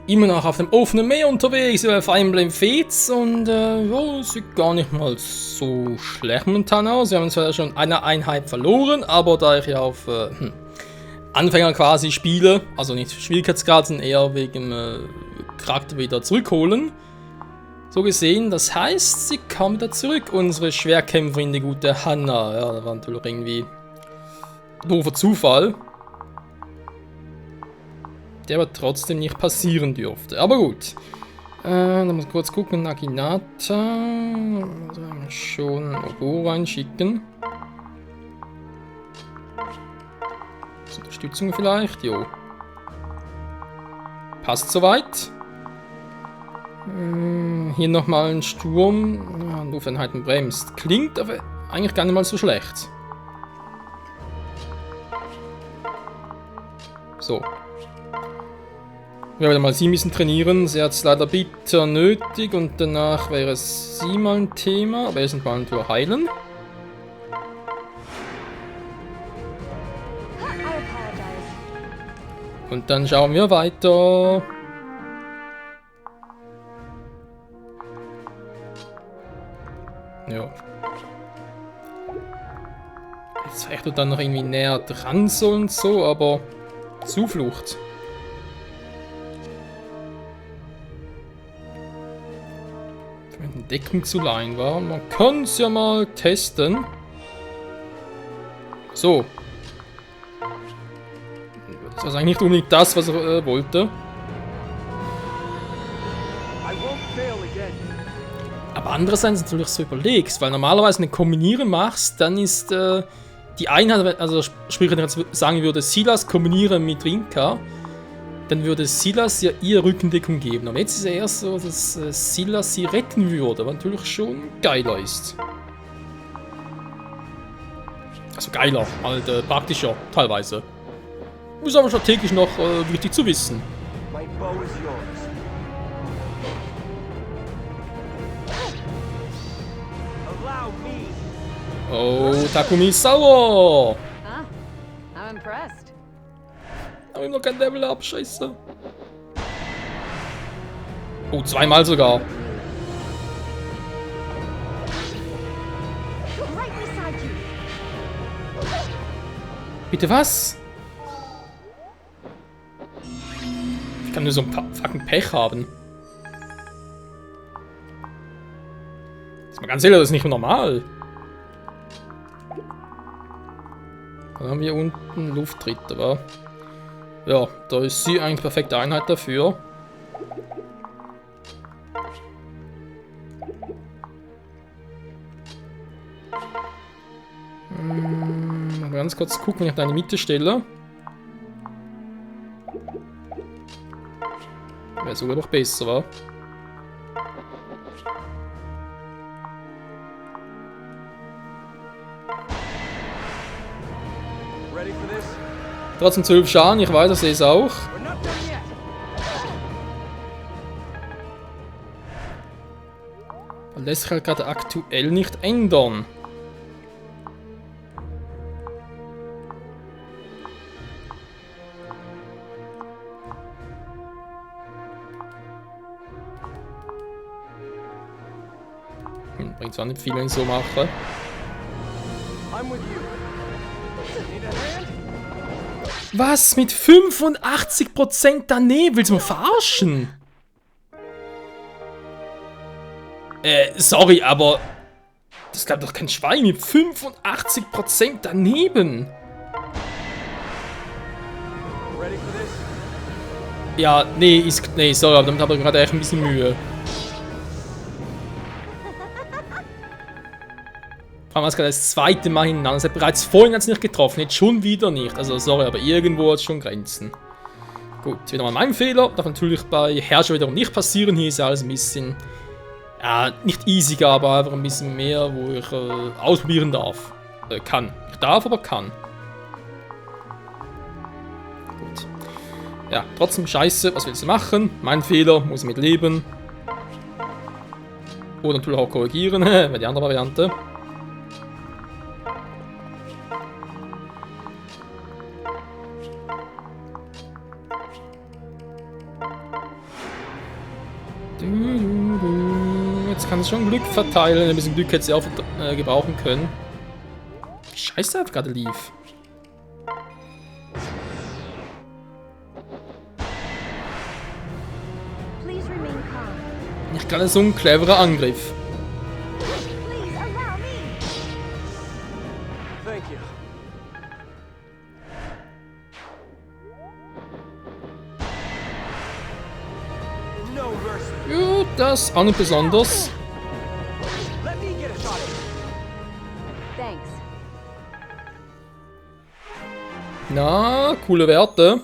immer noch auf dem offenen Meer unterwegs, über Fire Emblem Fates und ja, sieht gar nicht mal so schlecht momentan aus. Wir haben zwar schon eine Einheit verloren, aber da ich ja auf Anfänger quasi spiele, also nicht Schwierigkeitsgrad, sondern eher wegen Charakter wieder zurückholen. So gesehen, das heißt, sie kam wieder zurück, unsere Schwerkämpferin, die gute Hanna. Ja, das war natürlich irgendwie ein doofer Zufall, der aber trotzdem nicht passieren dürfte. Aber gut. Dann muss ich kurz gucken. Naginata. Also schon Obo reinschicken. Unterstützung vielleicht? Jo. Passt soweit. Hier nochmal ein Sturm. Ja, Lufteinheiten bremst. Klingt aber eigentlich gar nicht mal so schlecht. So. Wir werden mal sie müssen trainieren. Sie hat es leider bitter nötig und danach wäre es sie mal ein Thema. Aber erst mal nur heilen. Und dann schauen wir weiter. Ja. Jetzt vielleicht dann noch irgendwie näher dran so und so, aber Zuflucht. Deckung zu leihen war. Man kann es ja mal testen. So. Das war eigentlich nicht unbedingt das, was er wollte. Aber andererseits natürlich so überlegst, weil normalerweise wenn du Kombinieren machst, dann ist die Einheit, also sprich, wenn ich jetzt sagen würde, Silas kombinieren mit Rinka, dann würde Silas ja ihr Rückendeckung geben. Aber jetzt ist es eher so, dass Silas sie retten würde, was natürlich schon geiler ist. Also geiler, halt praktischer, teilweise. Ist aber strategisch noch wichtig zu wissen. Oh, Takumi ist sauer! I'm impressed. Hab ihm noch kein Level up, scheiße. Oh, zweimal sogar. Bitte was? Ich kann nur so ein fucking Pech haben. Ist mal ganz ehrlich, das ist nicht normal. Dann haben wir unten Lufttritt, aber ja, da ist sie eigentlich perfekte Einheit dafür. Mal ganz kurz gucken, wenn ich da in die Mitte stelle. Wäre sogar noch besser, wa? Trotzdem 12 Schaden, ich weiß, ich sehe es auch. Das lässt sich halt gerade aktuell nicht ändern. Bringt zwar nicht viel, wenn ich so mache. Was? Mit 85% daneben? Willst du mal verarschen? Sorry, aber das gab doch kein Schwein mit 85% daneben. Ja, nee, sorry, aber damit habe ich gerade echt ein bisschen Mühe. Vor allem gerade das zweite Mal hintereinander. Das hat bereits vorhin nicht getroffen, jetzt schon wieder nicht. Also sorry, aber irgendwo hat es schon Grenzen. Gut, wieder mal mein Fehler. Darf natürlich bei Herrscher wiederum nicht passieren. Hier ist ja alles ein bisschen, ja, nicht easier, aber einfach ein bisschen mehr, wo ich ausprobieren darf. Kann. Ich darf, aber kann. Gut. Ja, trotzdem scheiße. Was willst du machen? Mein Fehler, muss ich mit leben. Oder natürlich auch korrigieren, wäre die andere Variante. Jetzt kann es schon Glück verteilen. Ein bisschen Glück hätte sie auch gebrauchen können. Wie scheiße das gerade lief. Please remain calm. Nicht gerade so ein cleverer Angriff. Please allow me. Thank you. No mercy. Ja, das auch nicht besonders. Let me get a shot at it. Thanks. Na, coole Werte.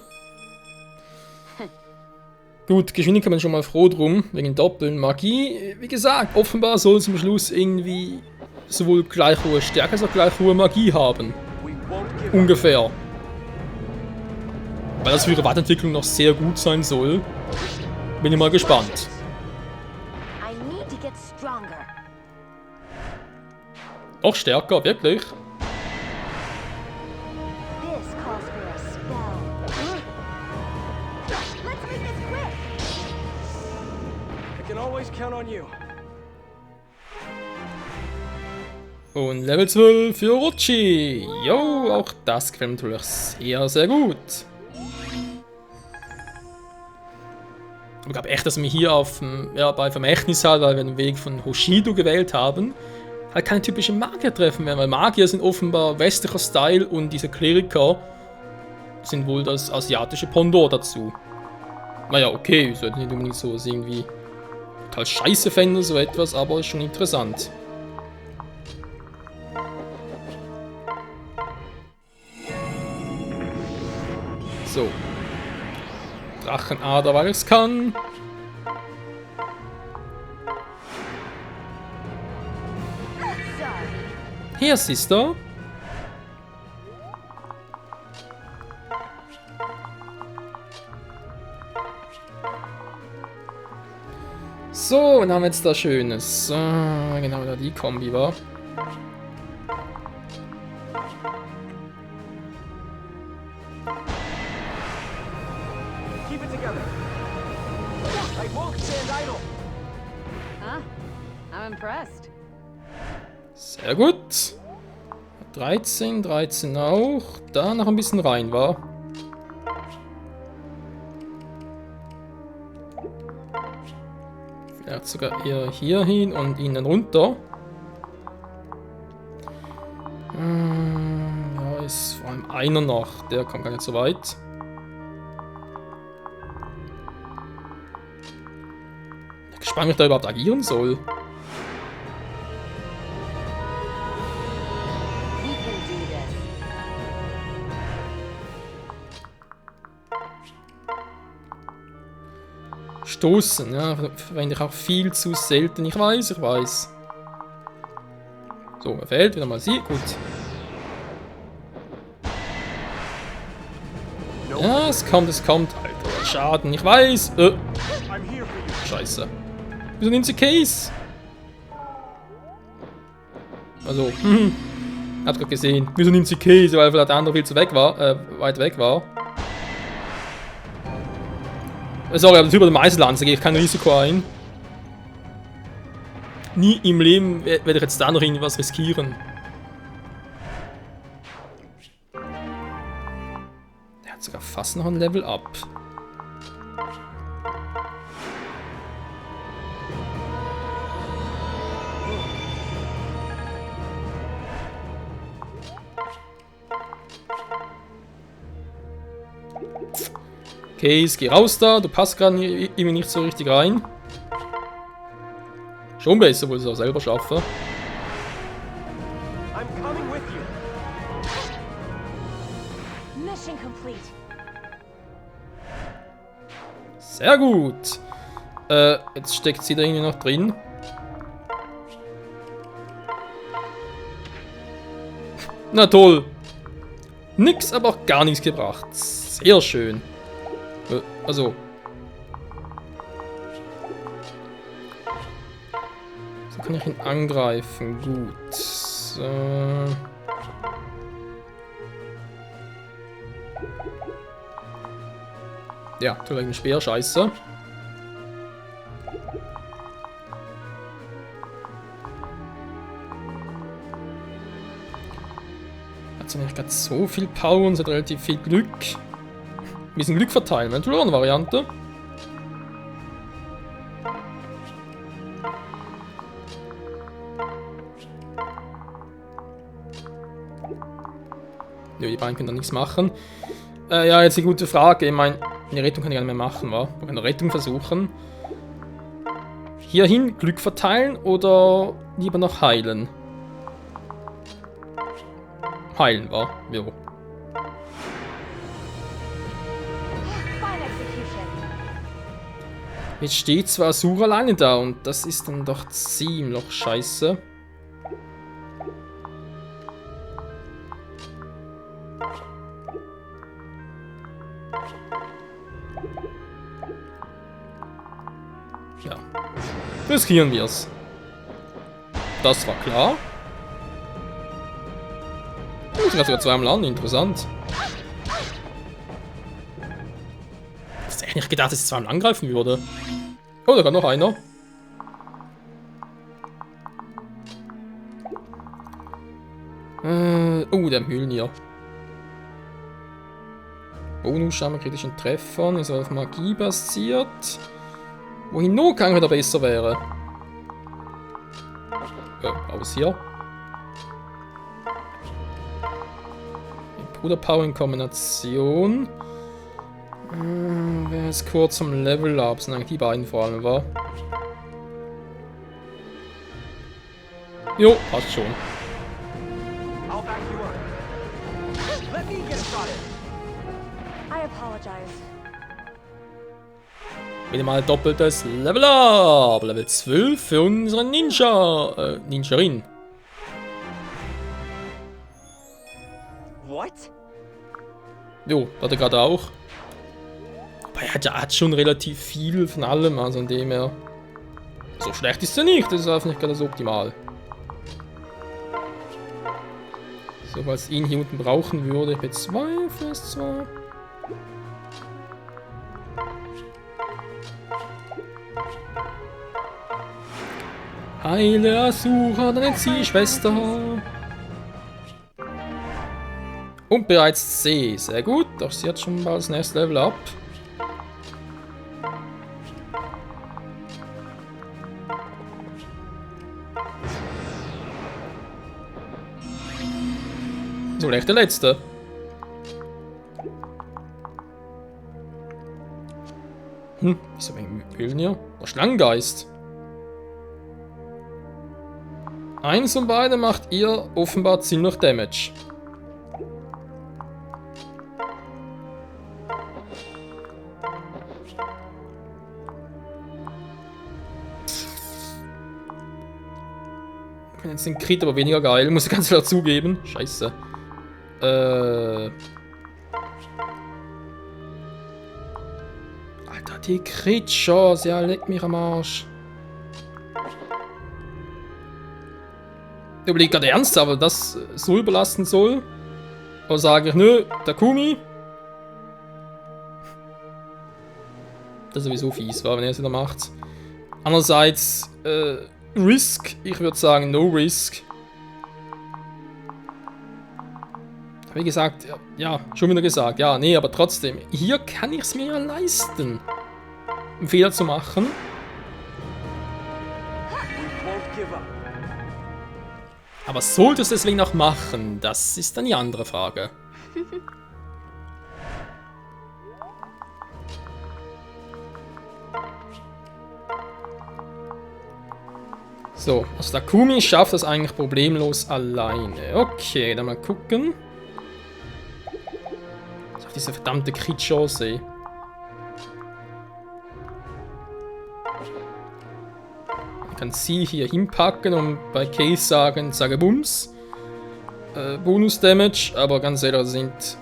Gut, Geschwindigkeit bin ich schon mal froh drum, wegen Doppeln. Magie, wie gesagt, offenbar soll es am Schluss irgendwie sowohl gleich hohe Stärke als auch gleich hohe Magie haben. We won't give up. Ungefähr. Weil das für ihre Weiterentwicklung noch sehr gut sein soll. Bin ich mal gespannt. I need to get stronger. Noch stärker, wirklich. This calls for a spell. Let's make this quick. I can always count on you. Und Level 12 für Rutschi. Jo, auch das gefällt mir natürlich sehr, sehr gut. Ich glaube echt, dass wir hier auf bei Vermächtnis halt, weil wir den Weg von Hoshido gewählt haben, halt keine typischen Magier treffen werden, weil Magier sind offenbar westlicher Style und diese Kleriker sind wohl das asiatische Pendant dazu. Naja, okay, ich sollte nicht unbedingt so irgendwie total scheiße fänden, so etwas, aber ist schon interessant. So. Drachenader, weil es kann. Hier, Sister. So, und haben wir jetzt da Schönes. Genau, da die Kombi war. Keep it together. I won't stand idle. Huh? I'm impressed. Sehr gut. 13, 13 auch. Da noch ein bisschen rein war. Vielleicht sogar eher hier hin und innen runter. Ja, ist vor allem einer noch. Der kommt gar nicht so weit. Ich bin gespannt, wie ich da überhaupt agieren soll. We can do this. Stoßen, ja, verwende ich auch viel zu selten. Ich weiß, ich weiß. So, er fällt wieder mal sie. Gut. Ja, es kommt, es kommt. Alter, Schaden, ich weiß. I'm here for you. Scheiße. Wieso nimmt sie Case? Also, habt gerade gesehen. Wieso nimmt sie Case? Weil der andere viel zu weit weg war. Sorry, aber das über den Meißellanze gehe ich kein Risiko ein. Nie im Leben werde ich jetzt da noch irgendwas riskieren. Der hat sogar fast noch ein Level up. Case, geh raus da, du passt gerade irgendwie nicht so richtig rein. Schon besser, wo ich es auch selber schaffe. I'm coming with you. Mission complete. Sehr gut. Jetzt steckt sie da irgendwie noch drin. Na toll. Nix, aber auch gar nichts gebracht. Sehr schön. Also. So kann ich ihn angreifen. Gut. Ja, tut gegen den Speer, scheiße. Jetzt habe ich gerade so viel Power und so relativ viel Glück. Wir sind Glück verteilen, wenn du eine Variante. Nö, die beiden können da nichts machen. Ja, jetzt eine gute Frage. Ich meine, eine Rettung kann ich gar nicht mehr machen, wa? Wir können eine Rettung versuchen. Hierhin Glück verteilen oder lieber noch heilen? Heilen, wa? Jo. Fine execution. Jetzt steht zwar Asura alleine da und das ist dann doch ziemlich scheiße. Ja. Riskieren wir es. Das war klar. Ich sogar zweimal an, interessant. Ich hätte nicht gedacht, dass ich zweimal angreifen würde. Oh, da kann noch einer. Oh, der Mjölnir. Bonusschaden mit kritischen Treffern, ist auf Magie basiert. Wohin nur kann wieder besser wäre. Aus hier. Bruderpower in Kombination. Wer ist kurz zum Level Up? Sind eigentlich die beiden vor allem, war. Jo, passt schon. I'll back you up. Let me get a shot at it. I apologize. Wieder mal doppeltes Level Up. Level 12 für unseren Ninja. Ninjarin. What? Jo, hat er gerade auch. Aber er hat schon relativ viel von allem, also in dem er. So schlecht ist er nicht, das ist einfach nicht gerade so optimal. So, falls ihn hier unten brauchen würde, ich bin 2 fast 2. Heile Asura, deine Ziehschwester. Und bereits C, sehr gut, doch sie hat schon mal das nächste Level ab. So, gleich der letzte. Wieso wegen Mjölnir? Der Schlangengeist. Eins und beide macht ihr offenbar ziemlich Damage. Jetzt den Crit aber weniger geil, muss ich ganz klar zugeben. Scheiße. Alter, die Crit-Chance, ja, leck mich am Arsch. Ich überlege gerade ernst, aber das so überlassen soll. Oder sage ich, nö, Takumi. Das ist sowieso fies, war, wenn er es wieder macht. Andererseits, Risk, ich würde sagen, no risk. Wie gesagt, ja, schon wieder gesagt, ja, nee, aber trotzdem, hier kann ich es mir ja leisten, einen Fehler zu machen. Won't give up. Aber sollte es deswegen noch machen, das ist dann die andere Frage. So, also Takumi schafft das eigentlich problemlos alleine. Okay, dann mal gucken. Das ist auch diese verdammte Crit-Chance. Man kann sie hier hinpacken und bei Case sagen, sage Bums. Bonus-Damage, aber ganz ehrlich, das sind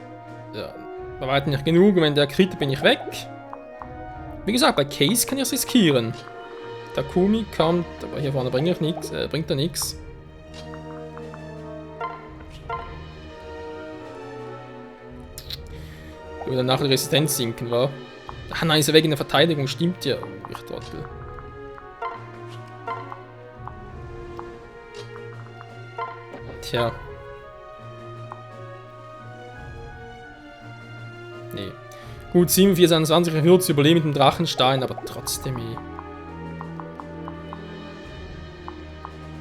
ja, bei weitem nicht genug. Wenn der Crit, bin ich weg. Wie gesagt, bei Case kann ich es riskieren. Takumi kommt, aber hier vorne bringt er nichts. Oder nachher die Resistenz sinken, war. Ah nein, ist er weg in der Verteidigung, stimmt ja. Oh, ich Trottel. Tja. Nee. Gut, 4721 wird zu überleben mit dem Drachenstein, aber trotzdem.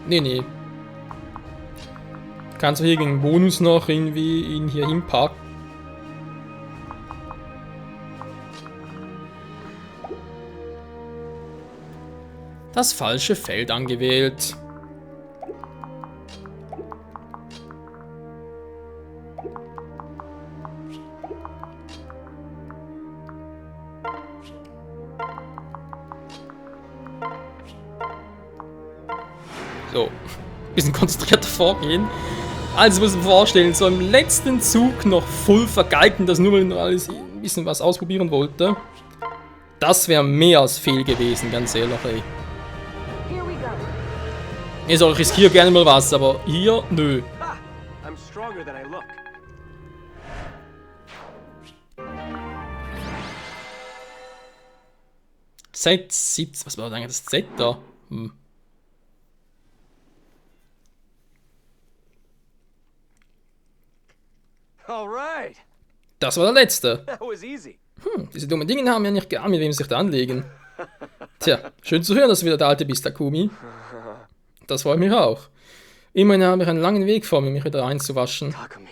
Nee. Kannst du hier gegen Bonus noch irgendwie ihn hier hinpacken? Das falsche Feld angewählt. So, bisschen konzentrierter vorgehen. Also muss man vorstellen, so im letzten Zug noch voll vergeigten, das nur weil ich alles ein bisschen was ausprobieren wollte. Das wäre mehr als fehl gewesen, ganz ehrlich, ey. Here we go. Also ich riskiere gerne mal was, aber hier, nö. Ah, I'm stronger than I look. Z17, was war eigentlich das Z da? All right. Das war der letzte. That was easy. Diese dummen Dinge haben ja nicht geahnt, mit wem sie sich da anlegen. Tja, schön zu hören, dass du wieder der Alte bist, Takumi. Das freut mich auch. Immerhin habe ich einen langen Weg vor mir, mich wieder einzuwaschen. Takumi.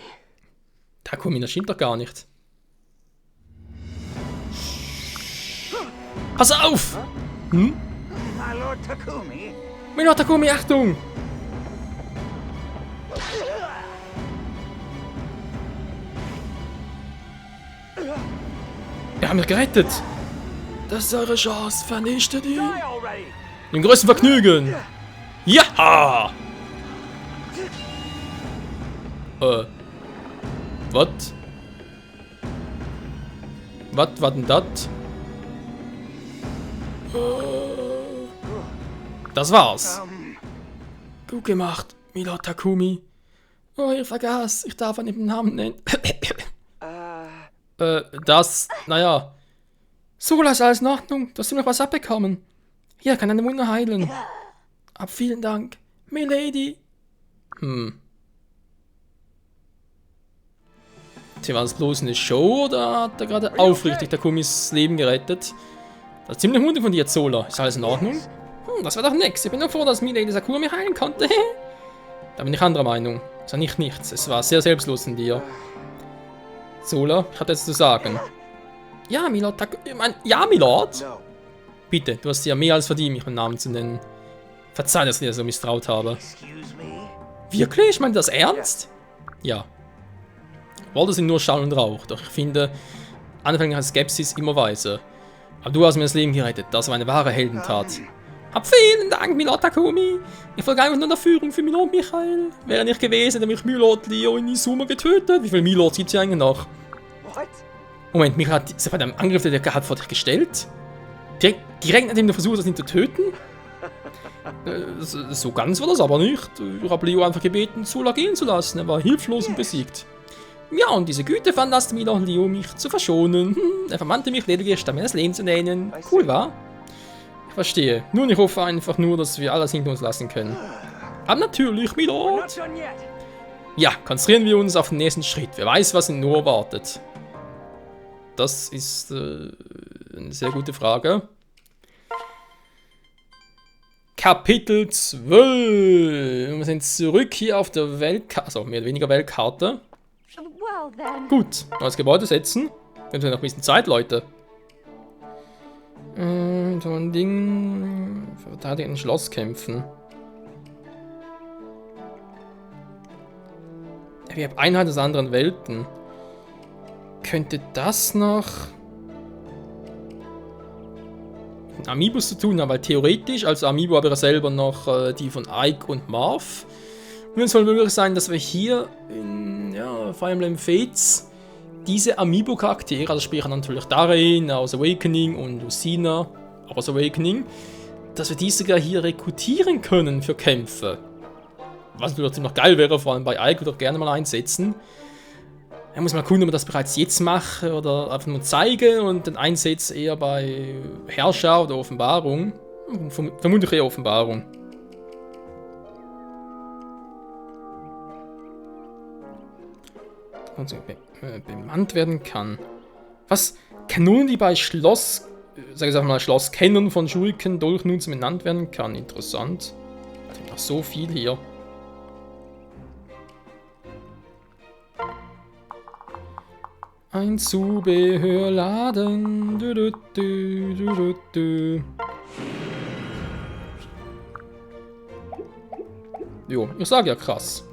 Takumi, das stimmt doch gar nicht. Pass auf! My Lord Takumi. Milord Takumi, Achtung! Wir haben mich gerettet! Das ist eure Chance, vernichtet ihn! Die already. Im größten Vergnügen! Ja! Was? Was war denn das? Das war's. Gut gemacht, Milord Takumi. Oh, ich vergaß, ich darf ihn im Namen nennen. Naja. Sola ist alles in Ordnung, du hast ihm noch was abbekommen. Hier, kann eine Wunde heilen. Ab vielen Dank, Milady. Tja, war das bloß eine Show oder hat er gerade aufrichtig Takumis Leben gerettet? Das ist ziemlich mutig von dir, Zola. Ist alles in Ordnung? Das war doch nix. Ich bin nur froh, dass Milady Sakura mich heilen konnte. Da bin ich anderer Meinung. Es war nicht nichts. Es war sehr selbstlos in dir. Zola, ich hatte etwas zu sagen. Ja, Milord ja, Milord? No. Bitte, du hast ja mehr als verdient, mich beim Namen zu nennen. Verzeih, dass ich dir so misstraut habe. Excuse me. Wirklich? Ich meine das ernst? Ja. Walter sind nur Schall und Rauch, doch ich finde, anfängliche Skepsis immer weise. Aber du hast mir das Leben gerettet, das war eine wahre Heldentat. Hab vielen Dank, Milord Takumi. Ich folge einfach nur der Führung für Milord Michael. Wäre nicht gewesen, hätte mich Milord Leo Inizuma getötet. Wie viele Milords gibt es hier eigentlich noch? What? Moment, Michael hat seit einem Angriff, der hat vor dich gestellt? Direkt nachdem du versucht hast, ihn zu töten? So ganz war das aber nicht. Ich habe Leo einfach gebeten, Zola gehen zu lassen. Er war hilflos und besiegt. Ja, und diese Güte veranlasste Milord Leo, mich zu verschonen. Er vermannte mich lediglich, statt mir das Leben zu nehmen. Cool, wa? Ich verstehe. Nun, ich hoffe einfach nur, dass wir alles hinter uns lassen können. Aber natürlich, We're Milord. not done yet. Ja, konzentrieren wir uns auf den nächsten Schritt. Wer weiß, was ihn nur erwartet. Das ist eine sehr gute Frage. Kapitel 12. Wir sind zurück hier auf der Weltkarte, also mehr oder weniger Weltkarte. Well then. Gut, neues Gebäude setzen. Wir haben noch ein bisschen Zeit, Leute. So ein Ding. Verteidigen ein Schloss kämpfen. Wir haben Einheit aus anderen Welten. Könnte das noch mit Amiibos zu tun haben? Weil theoretisch, als Amiibo habe ich ja selber noch die von Ike und Marv. Und es soll möglich sein, dass wir hier in Fire Emblem Fates diese Amiibo-Charaktere, also sprich natürlich Darien aus Awakening und Lucina aus Awakening, dass wir diese sogar hier rekrutieren können für Kämpfe. Was natürlich ziemlich geil wäre, vor allem bei Ike würde ich gerne mal einsetzen. Da muss man gucken, ob ich das bereits jetzt mache oder einfach nur zeige und den Einsatz eher bei Herrscher oder Offenbarung. Vermutlich eher Offenbarung. Also bemannt werden kann. Was? Kanonen, die bei Schloss, sag ich mal, Schlosskennern von Schuriken Dolchnuns benannt werden kann. Interessant. Also noch so viel hier. Ein Zubehörladen. Du, du, du, du, du, du. Jo, ich sag ja krass.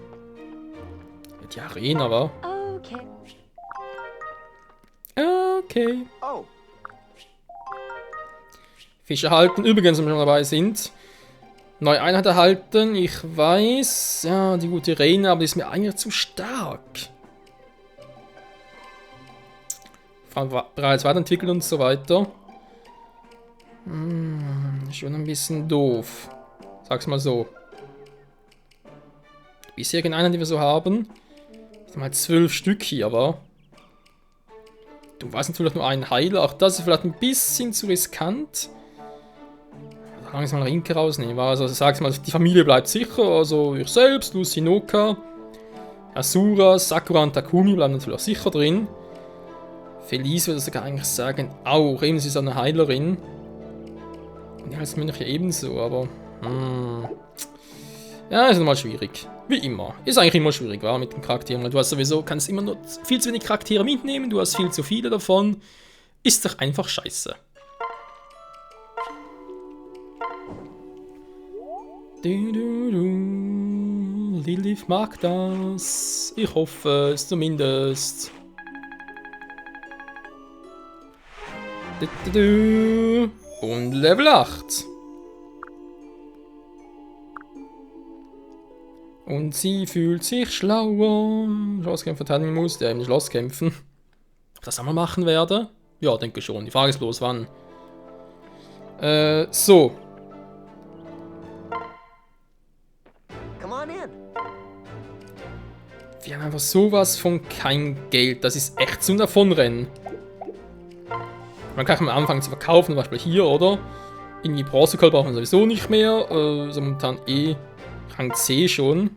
Die Arena war. Okay. Okay. Oh, Fische halten, übrigens, wenn wir schon dabei sind. Neue Einheit erhalten, ich weiß. Ja, die gute Rena, aber die ist mir eigentlich zu stark. Bereits weiterentwickelt und so weiter. Schon ein bisschen doof. Sag's mal so. Die bisherigen Einheiten, die wir so haben. Das sind mal 12 Stück hier, aber. Du weißt natürlich nur einen Heiler. Auch das ist vielleicht ein bisschen zu riskant. Da kann ich mal Rinke rausnehmen. Also sag's mal, die Familie bleibt sicher. Also ich selbst, Lucinoka, Asura, Sakura und Takumi bleiben natürlich auch sicher drin. Felice würde sogar eigentlich sagen, auch, eben sie ist eine Heilerin. Und die Halsmönche ebenso, aber. Ja, ist nochmal schwierig. Wie immer. Ist eigentlich immer schwierig, war mit den Charakteren. Du hast sowieso, kannst immer nur viel zu wenig Charaktere mitnehmen, du hast viel zu viele davon. Ist doch einfach scheiße. Lilith mag das. Ich hoffe es zumindest. Und Level 8. Und sie fühlt sich schlauer. Schlosskämpfer verteidigen muss, der im Schloss kämpfen. Ob ich das einmal machen werde? Ja, denke schon. Die Frage ist bloß, wann. So. come on in. Wir haben einfach sowas von kein Geld. Das ist echt zum Davonrennen. Man kann mal anfangen zu verkaufen, zum Beispiel hier, oder? Irgendwie Bronzekohl brauchen wir sowieso nicht mehr. So momentan Rang C schon.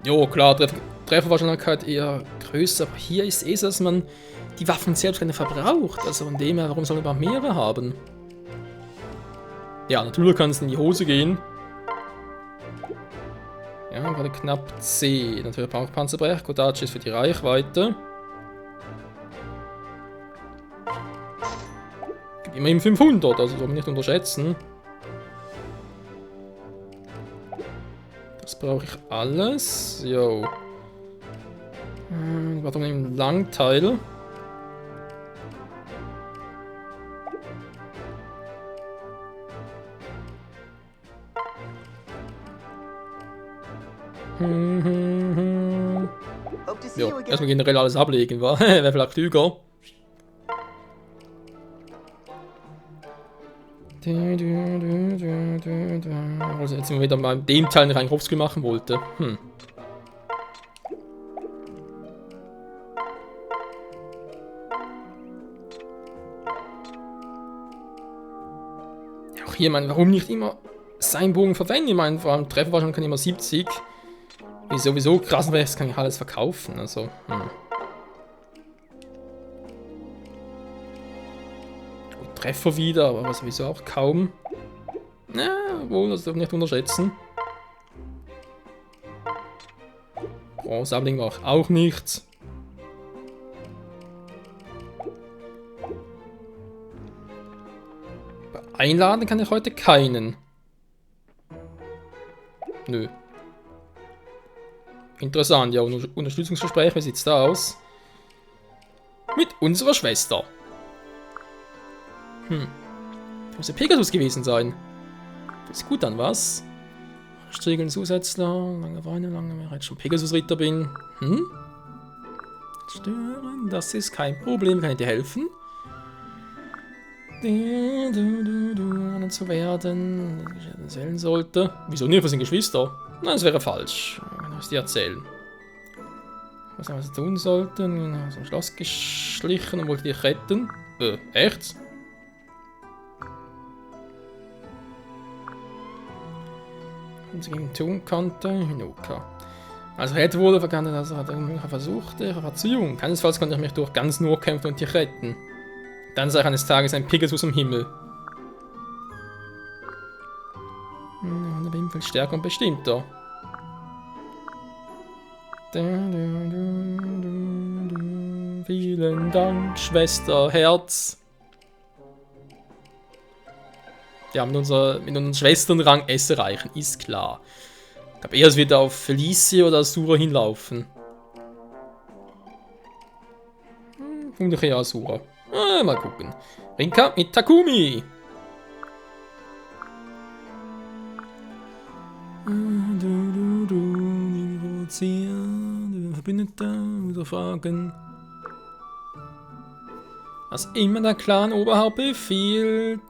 Jo, klar, Trefferwahrscheinlichkeit eher größer. Aber hier ist so, dass man die Waffen selbst keine verbraucht. Also von dem her, warum soll man überhaupt mehrere haben? Ja, natürlich kann es in die Hose gehen. Ja, gerade knapp C. Natürlich braucht ich Panzerbrech. Kodachi ist für die Reichweite. Gibt immerhin 500, also soll man nicht unterschätzen. Das brauche ich alles. Jo. Warte mal, im Langteil. Hope to see Jo, you again. erstmal generell alles ablegen, war. Wäre vielleicht klüger. Also jetzt sind wir wieder mal in dem Teil, den ich eigentlich Hofskill machen wollte. Ja, auch hier, ich meine, warum nicht immer seinen Bogen verwenden? Ich meine, vor allem Treffer wahrscheinlich kann ich immer 70. Wie sowieso krass wäre, kann ich alles verkaufen. Also, Gut, Treffer wieder, aber sowieso auch kaum. Ja, wohl, das darf man nicht unterschätzen. Bronzeabling war auch nichts. Einladen kann ich heute keinen. Nö. Interessant, ja, Unterstützungsgespräch, wie sieht's da aus? Mit unserer Schwester. Das muss ja Pegasus gewesen sein. Das ist gut an, was? Striegeln Zusätzler, lange Weine, lange mehr, jetzt schon Pegasus-Ritter bin. Stören, das ist kein Problem, kann ich dir helfen? Zu werden, erzählen sollte. Wieso nicht? Wir sind Geschwister. Nein, das wäre falsch. Kann ich dir erzählen. Was wir tun sollten? Aus dem Schloss geschlichen und wollte dich retten. Echt? was ich gegen tun konnte. Hinoka. Als Red wurde vergangen, also hat er versucht, er war zu jung. Keinesfalls konnte ich mich durch ganz nur kämpfen und dich retten. Dann sah ich eines Tages ein Pegasus im Himmel. Und auf jeden Fall stärker und bestimmter. Vielen Dank, Schwester Herz. Ja, mit unserem Schwesternrang S erreichen, ist klar. Ich glaube, erst wieder auf Felicia oder Asura hinlaufen. Vermutlich eher Asura. Mal gucken. Rinka mit Takumi. Verbündeter, wieder fragen. Was immer der Clan Oberhaupt befiehlt.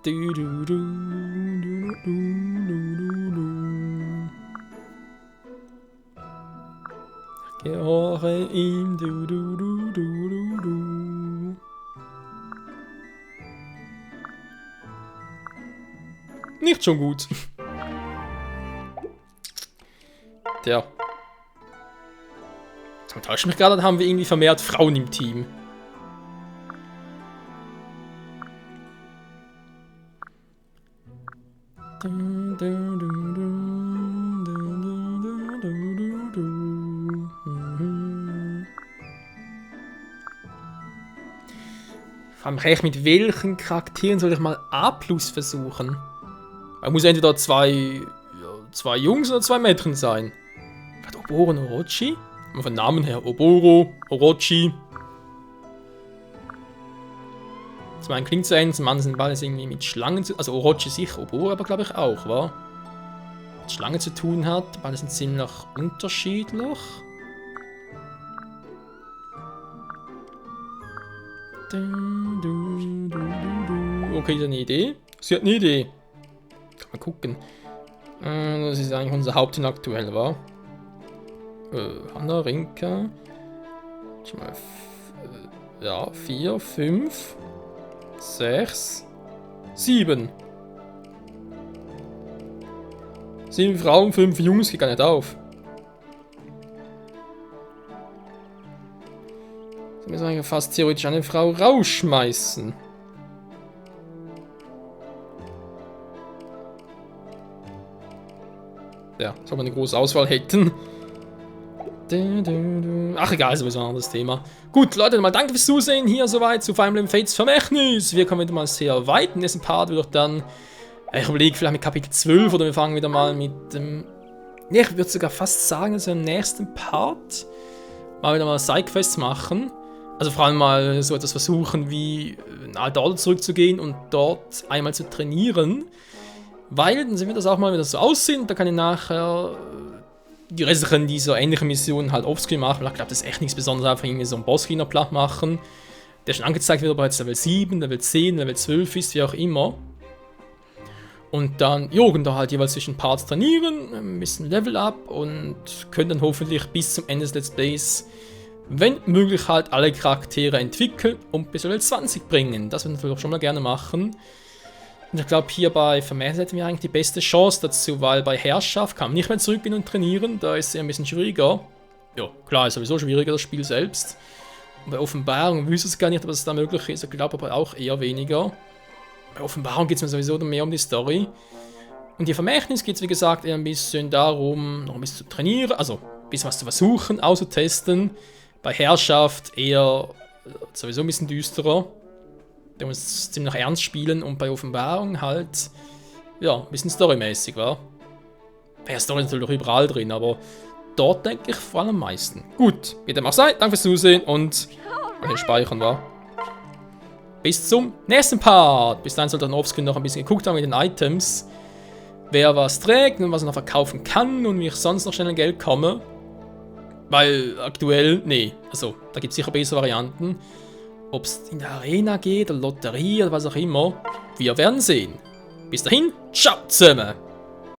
Gehorche ihm. Nicht schon gut. Tja. Jetzt täuscht mich gerade, haben wir irgendwie vermehrt Frauen im Team. Vor allem recht, mit welchen Charakteren soll ich mal A+ versuchen? Man muss entweder zwei Jungs oder 2 Mädchen sein. Vielleicht Oboro und Orochi? Von Namen her Oboro, Orochi. Zum einen klingt so ähnlich, zum anderen sind beides irgendwie mit Schlangen zu tun. Also Orochi sicher, Oboro aber glaube ich auch, wa? Mit Schlangen zu tun hat. Beide sind ziemlich unterschiedlich. Okay, ist eine Idee. Sie hat eine Idee. Kann man gucken. Das ist eigentlich unser Hauptteam aktuell, wa? Hanna, Rinka. Schon mal. Ja, 4, 5, 6, 7. 7 Frauen, 5 Jungs, geht gar nicht auf. Da müssen wir eigentlich fast theoretisch eine Frau rausschmeißen. Ja, als ob wir eine große Auswahl hätten. Ach egal, ist sowieso ein anderes Thema. Gut, Leute, mal danke fürs Zusehen hier soweit zu Fire Emblem Fates Vermächtnis. Wir kommen wieder mal sehr weit. In diesem Part würde ich dann, ich überlege vielleicht mit Kapitel 12 oder wir fangen wieder mal mit dem, ich würde sogar fast sagen, dass wir im nächsten Part mal wieder mal Sidequests machen. Also vor allem mal so etwas versuchen, wie in Alter Order zurückzugehen und dort einmal zu trainieren. Weil, dann sehen wir das auch mal, wie das so aussieht. Da kann ich nachher die restlichen dieser ähnlichen Missionen halt offscreen machen. Ich glaube, das ist echt nichts Besonderes, einfach irgendwie so einen Bossgegner platt machen. Der schon angezeigt wird, ob er jetzt Level 7, Level 10, Level 12 ist, wie auch immer. Und dann, und da halt jeweils zwischen Parts trainieren, ein bisschen Level up und können dann hoffentlich bis zum Ende des Let's Plays, wenn möglich, halt alle Charaktere entwickeln und bis Level 20 bringen. Das würden wir natürlich auch schon mal gerne machen. Und ich glaube, hier bei Vermächtnis hätten wir eigentlich die beste Chance dazu, weil bei Herrschaft kann man nicht mehr zurückgehen und trainieren, da ist es eher ein bisschen schwieriger. Ja, klar, ist sowieso schwieriger, das Spiel selbst. Und bei Offenbarung wüsste ich gar nicht, ob es da möglich ist, ich glaube aber auch eher weniger. Bei Offenbarung geht es mir sowieso mehr um die Story. Und hier Vermächtnis geht es, wie gesagt, eher ein bisschen darum, noch ein bisschen zu trainieren, also ein bisschen was zu versuchen, auszutesten. Bei Herrschaft eher sowieso ein bisschen düsterer. Der muss ziemlich ernst spielen und bei Offenbarung halt, ja, ein bisschen storymäßig, wa? Ja, Story ist natürlich auch überall drin, aber dort denke ich vor allem am meisten. Gut, wie dem auch sei, danke fürs Zusehen und mal speichern, wa? Bis zum nächsten Part. Bis dahin sollte dann offscreen noch ein bisschen geguckt haben mit den Items, wer was trägt und was er noch verkaufen kann und wie ich sonst noch schnell an Geld komme. Weil aktuell, nee, also da gibt es sicher bessere Varianten. Ob es in der Arena geht, oder Lotterie oder was auch immer. Wir werden sehen. Bis dahin, ciao zusammen!